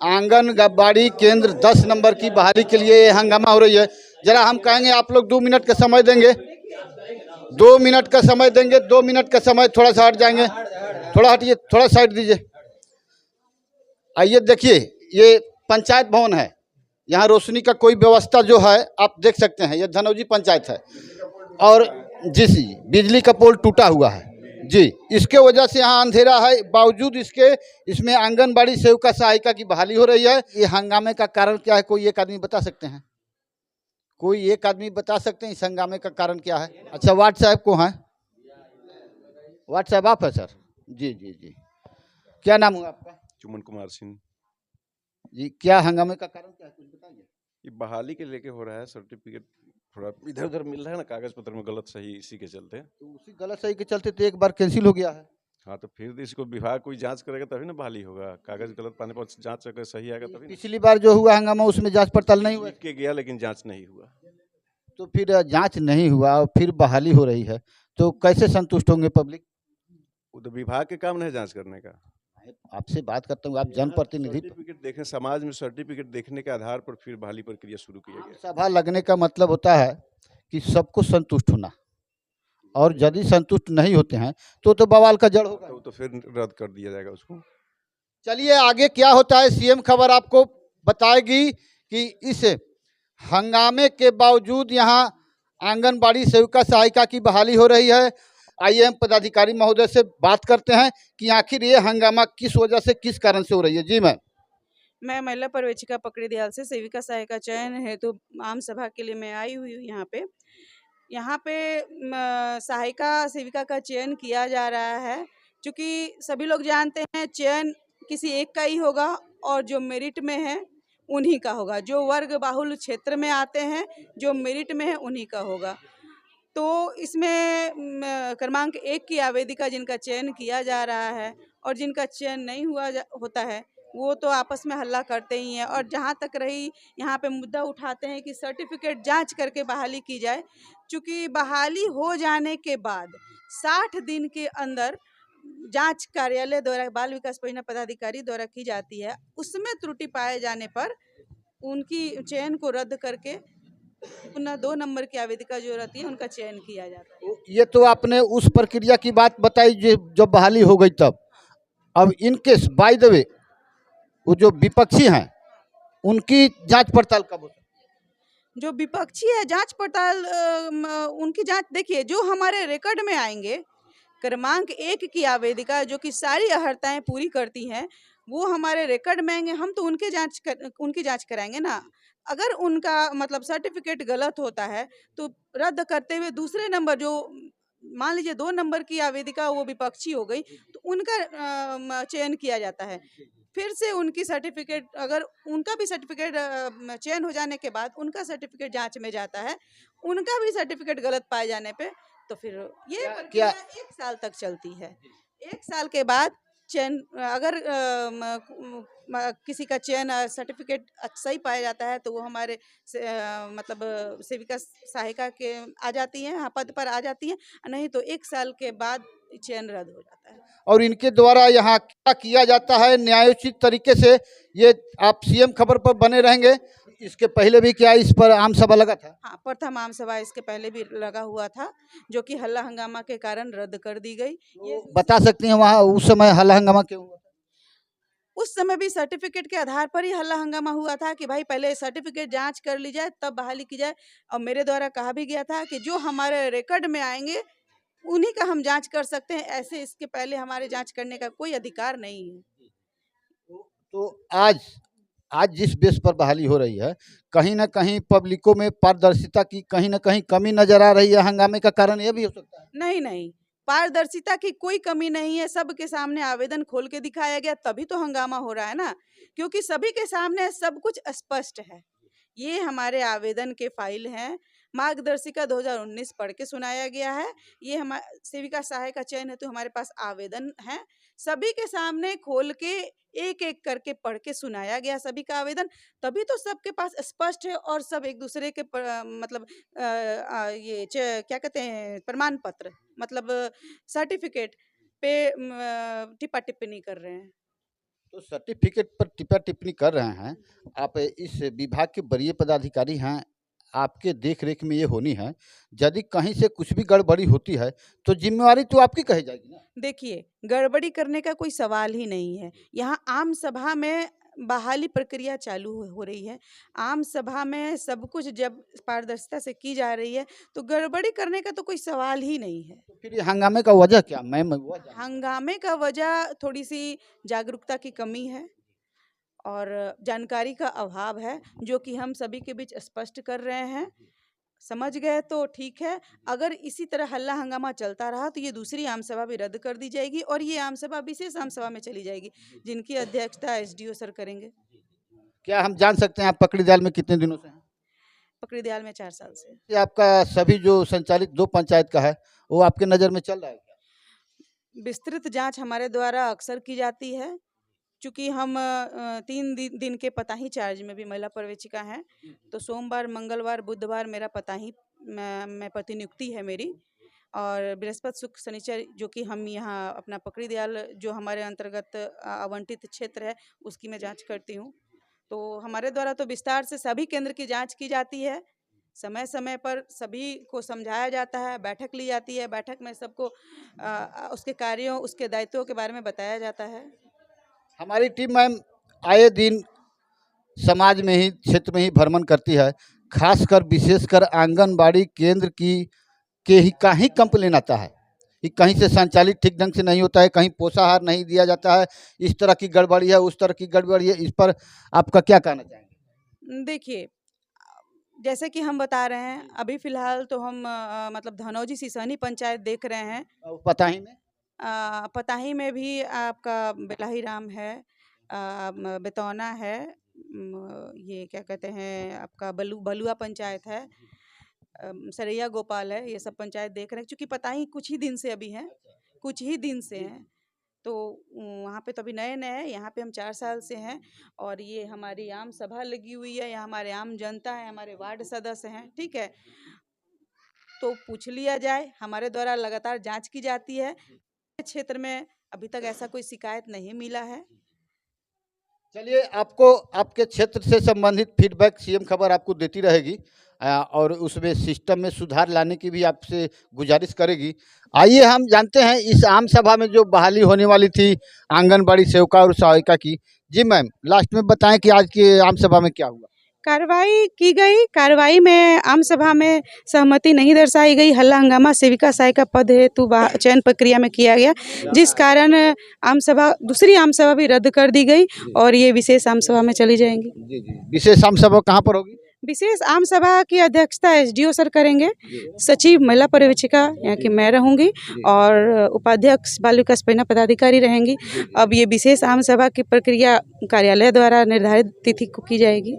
आंगनबाड़ी केंद्र 10 नंबर की बहाली के लिए ये हंगामा हो रही है। जरा हम कहेंगे आप लोग 2 मिनट का समय देंगे, 2 मिनट का समय देंगे, 2 मिनट का समय, थोड़ा सा हट जाएंगे, थोड़ा हटिए, थोड़ा साइड दीजिए। आइए देखिए, ये पंचायत भवन है, यहाँ रोशनी का कोई व्यवस्था जो है आप देख सकते हैं, ये धनौजी पंचायत है और जी बिजली का पोल टूटा हुआ है जी, इसके वजह से यहाँ अंधेरा है। बावजूद इसके इसमें आंगनबाड़ी सेविका सहायिका की बहाली हो रही है। ये हंगामे का कारण क्या है, कोई एक आदमी बता सकते हैं? कोई एक आदमी बता सकते हैं इस हंगामे का कारण क्या है? अच्छा, वार्ड साहब को है, वार्ड साहब आप है सर? जी जी जी, क्या नाम हुआ आपका? चुमन कुमार सिंह जी, क्या हंगामे का कारण क्या है, कुछ बताइए। ये बहाली के लेके हो रहा है। सर्टिफिकेट थोड़ा इधर उधर मिल रहा है ना, कागज पत्र में गलत सही, इसी के चलते। तो उसी गलत सही के चलते तो एक बार कैंसिल हो गया है। हाँ, तो फिर इसको विभाग कोई जांच करेगा तभी ना बहाली होगा। कागज गलत पाने पर जांच अगर सही आएगा तभी ना। पिछली बार जो हुआ हंगामा उसमें जांच पड़ताल नहीं हुआ लिख के गया लेकिन जांच नहीं हुआ। तो फिर जांच नहीं हुआ और फिर बहाली हो रही है, तो कैसे संतुष्ट होंगे पब्लिक? वो तो विभाग के काम नहीं जांच करने का। आपसे बात करता हूँ, आप जनप्रतिनिधि। सर्टिफिकेट देखें, समाज में सर्टिफिकेट देखने के आधार पर फिर बहाली प्रक्रिया शुरू किया गया। सभा लगने का मतलब होता है कि सबको संतुष्ट होना, और यदि संतुष्ट नहीं होते हैं तो बवाल का जड़ होगा, तो फिर रद्द कर दिया जाएगा उसको। चलिए आगे क्या होता है, सीएम खबर आपको बताएगी कि इस हंगामे के बावजूद यहाँ आंगनबाड़ी सेविका सहायिका की बहाली हो रही है। आइए हम पदाधिकारी महोदय से बात करते हैं कि आखिर ये हंगामा किस वजह से, किस कारण से हो रही है। जी मैम। मैं महिला पर्यवेक्षिका पकड़ी दयाल से सेविका सहायिका चयन हेतु आम सभा के लिए मैं आई हुई हूँ। यहाँ पे सहायिका सेविका का चयन किया जा रहा है, क्योंकि सभी लोग जानते हैं चयन किसी एक का ही होगा और जो मेरिट में है उन्हीं का होगा। जो वर्ग बाहुल क्षेत्र में आते हैं, जो मेरिट में है उन्हीं का होगा। तो इसमें क्रमांक 1 की आवेदिका जिनका चयन किया जा रहा है और जिनका चयन नहीं होता है वो तो आपस में हल्ला करते ही हैं। और जहाँ तक रही, यहाँ पे मुद्दा उठाते हैं कि सर्टिफिकेट जांच करके बहाली की जाए, क्योंकि बहाली हो जाने के बाद 60 दिन के अंदर जांच कार्यालय द्वारा बाल विकास परियोजना पदाधिकारी द्वारा की जाती है। उसमें त्रुटि पाए जाने पर उनकी चयन को रद्द करके पुनः 2 नंबर की आवेदिका जो रहती है उनका चयन किया जाता है। ये तो आपने उस प्रक्रिया की बात बताई जो जब बहाली हो गई तब। अब इनकेस बाय द वे वो जो विपक्षी हैं उनकी जांच पड़ताल कब होती है? जो विपक्षी है जांच पड़ताल उनकी जांच देखिए, जो हमारे रिकॉर्ड में आएंगे क्रमांक 1 की आवेदिका जो कि सारी अर्हताएं पूरी करती हैं, वो हमारे रिकॉर्ड में आएंगे, हम तो उनकी जांच कराएंगे ना। अगर उनका मतलब सर्टिफिकेट गलत होता है तो रद्द करते हुए दूसरे नंबर जो मान लीजिए 2 नंबर की आवेदिका वो विपक्षी हो गई तो उनका चयन किया जाता है। फिर से उनकी सर्टिफिकेट, अगर उनका भी सर्टिफिकेट चयन हो जाने के बाद उनका सर्टिफिकेट जांच में जाता है, उनका भी सर्टिफिकेट गलत पाए जाने पे तो फिर ये प्रक्रिया 1 साल तक चलती है। 1 साल के बाद चयन, अगर किसी का चयन सर्टिफिकेट सही पाया जाता है तो वो हमारे मतलब सेविका सहायिका के आ जाती हैं, हाँ, पद पर आ जाती हैं। नहीं तो 1 साल के बाद चयन रद्द हो जाता है। और इनके द्वारा यहाँ क्या किया जाता है न्यायोचित तरीके से, ये आप सीएम खबर पर बने रहेंगे। इसके पहले भी क्या इस पर आम सभा लगा था? हाँ, प्रथम आम सभा इसके पहले भी लगा हुआ था, जो कि हल्ला हंगामा के कारण रद्द कर दी गई। ये बता सकती हैं वहाँ उस समय हल्ला हंगामा क्यों हुआ? उस समय भी सर्टिफिकेट के आधार पर ही हल्ला हंगामा हुआ था कि भाई पहले सर्टिफिकेट जांच कर ली जाए तब बहाली की जाए। और मेरे द्वारा कहा भी गया था कि जो हमारे रिकॉर्ड में आएंगे उन्हीं का हम जांच कर सकते हैं, ऐसे इसके पहले हमारे जांच करने का कोई अधिकार नहीं है। तो आज जिस बेस पर बहाली हो रही है, कहीं ना कहीं पब्लिकों में पारदर्शिता की कहीं ना कहीं कमी नजर आ रही है, हंगामे का कारण यह भी हो सकता है? नहीं, पारदर्शिता की कोई कमी नहीं है। सबके सामने आवेदन खोल के दिखाया गया, तभी तो हंगामा हो रहा है ना, क्योंकि सभी के सामने सब कुछ स्पष्ट है। ये हमारे आवेदन के फाइल हैं, मार्गदर्शिका 2019 पढ़ के सुनाया गया है। ये हमारे सेविका सहायक चयन हेतु हमारे पास आवेदन है, सभी के सामने खोल के एक एक करके पढ़ के सुनाया गया सभी का आवेदन। तभी तो सबके पास स्पष्ट है और सब एक दूसरे के मतलब क्या कहते हैं, प्रमाण पत्र मतलब सर्टिफिकेट पे टिप्पणी कर रहे हैं। तो सर्टिफिकेट पर टिप्पा टिप्पणी कर रहे हैं आप, इस विभाग के वरीय पदाधिकारी हैं, आपके देख रेख में ये होनी है। यदि कहीं से कुछ भी गड़बड़ी होती है तो जिम्मेवारी तो आपकी कही जाएगी ना। देखिए, गड़बड़ी करने का कोई सवाल ही नहीं है। यहाँ आम सभा में बहाली प्रक्रिया चालू हो रही है। आम सभा में सब कुछ जब पारदर्शिता से की जा रही है तो गड़बड़ी करने का तो कोई सवाल ही नहीं है। तो फिर ये हंगामे का वजह क्या मैम? हंगामे का वजह थोड़ी सी जागरूकता की कमी है और जानकारी का अभाव है, जो कि हम सभी के बीच स्पष्ट कर रहे हैं। समझ गए तो ठीक है, अगर इसी तरह हल्ला हंगामा चलता रहा तो ये दूसरी आम सभा भी रद्द कर दी जाएगी और ये आम सभा विशेष आम सभा में चली जाएगी, जिनकी अध्यक्षता एसडीओ सर करेंगे। क्या हम जान सकते हैं आप पकड़ी दयाल में कितने दिनों से हैं? पकड़ी दयाल में 4 साल से। ये आपका सभी जो संचालित 2 पंचायत का है वो आपके नज़र में चल रहा है क्या? विस्तृत जांच हमारे द्वारा अक्सर की जाती है, चूँकि हम 3 दिन के पताही चार्ज में भी महिला पर्यवेक्षिका हैं, तो सोमवार, मंगलवार, बुधवार मेरा पताही मैं प्रतिनियुक्ति है मेरी, और बृहस्पति, शुक्र, शनिचर जो कि हम यहाँ अपना पकड़ी दयाल जो हमारे अंतर्गत आवंटित क्षेत्र है उसकी मैं जांच करती हूँ। तो हमारे द्वारा तो विस्तार से सभी केंद्र की जांच की जाती है, समय समय पर सभी को समझाया जाता है, बैठक ली जाती है, बैठक में सबको उसके कार्यों, उसके दायित्वों के बारे में बताया जाता है। हमारी टीम मैम आए दिन समाज में ही, क्षेत्र में ही भ्रमण करती है, खासकर विशेषकर आंगनबाड़ी केंद्र का ही कंप्लेन आता है कि कहीं से संचालित ठीक ढंग से नहीं होता है, कहीं पोषाहार नहीं दिया जाता है, इस तरह की गड़बड़ी है, उस तरह की गड़बड़ी है। इस पर आपका क्या कहना चाहेंगे? देखिए, जैसे कि हम बता रहे हैं, अभी फिलहाल तो हम मतलब धनौजी सिसहनी पंचायत देख रहे हैं। पताही में पताही में भी आपका बेलाही राम है, बेतौना है, ये क्या कहते हैं आपका बलुआ पंचायत है, सरैया गोपाल है, ये सब पंचायत देख रहे हैं। क्योंकि पताही कुछ ही दिन से अभी हैं, कुछ ही दिन से हैं, तो वहाँ पे तो अभी नए नए हैं, यहाँ पे हम 4 साल से हैं और ये हमारी आम सभा लगी हुई है, यहाँ हमारे आम जनता है, हमारे वार्ड सदस्य हैं, ठीक है। तो पूछ लिया जाए, हमारे द्वारा लगातार जांच की जाती है, क्षेत्र में अभी तक ऐसा कोई शिकायत नहीं मिला है। चलिए, आपको आपके क्षेत्र से संबंधित फीडबैक सीएम खबर आपको देती रहेगी और उसमें सिस्टम में सुधार लाने की भी आपसे गुजारिश करेगी। आइए हम जानते हैं इस आम सभा में जो बहाली होने वाली थी आंगनबाड़ी सेविका और सहायिका की। जी मैम, लास्ट में बताएं कि आज की आम सभा में क्या हुआ? कार्रवाई की गई, कार्रवाई में आम सभा में सहमति नहीं दर्शाई गई, हल्ला हंगामा सेविका सहायिका पद हेतु चयन प्रक्रिया में किया गया, जिस कारण आम सभा, दूसरी आम सभा भी रद्द कर दी गई और ये विशेष आम सभा में चली जाएंगी। जी जी, विशेष आम सभा कहाँ पर होगी? विशेष आम सभा की अध्यक्षता एसडीओ सर करेंगे, सचिव महिला पर्यवेक्षिका यहाँ की मैं रहूँगी और उपाध्यक्ष बाल विकास परियोजना पदाधिकारी रहेंगी। अब ये विशेष आम सभा की प्रक्रिया कार्यालय द्वारा निर्धारित तिथि को की जाएगी।